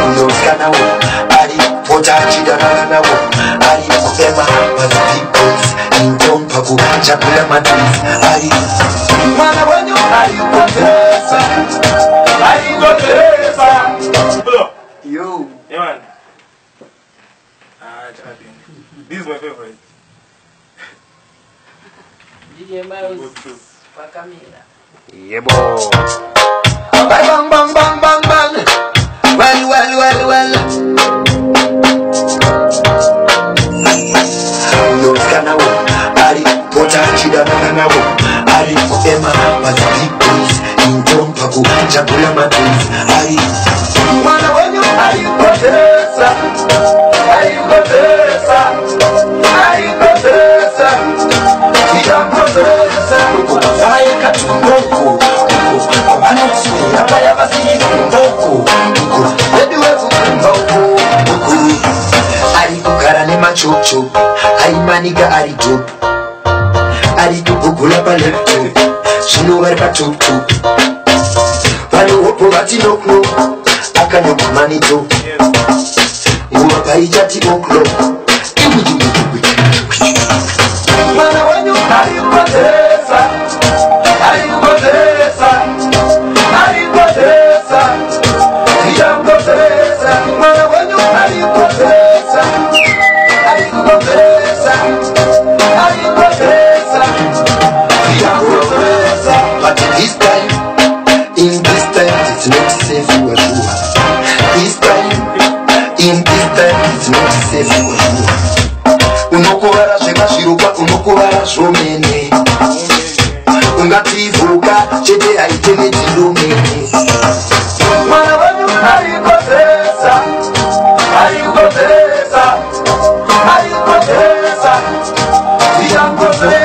Unoskanawo ari potachidanawo ari kuema mazipos intompa kuchakula matis ari mwana wanyu ari kutesa yo yeah man. This is my favorite. DJ Miles for Camila. yeah boy bang bang bang bang bang well Unoskanawo ari potachidanawo ari kuema mazipos intompa kuchakula matis ari mwana wanyu ari kutesa Chocho, I maniga arito, arito bugula paletto, sino verba tutto. Vano oprovati no clo, akano manito, uwa paijati oklo. Mana wanyu ayubadesa, ayubadesa, ayubadesa, ayubadesa. Mana wanyu ayubadesa. But this time, in this time, it's not safe for you. This time, in this time, it's not safe for you. Unokora sheka shiruka, unokora shomene. Ungativuka, chete aitene chilumene. Mwana wanyu ayikotesa, ayikotesa. I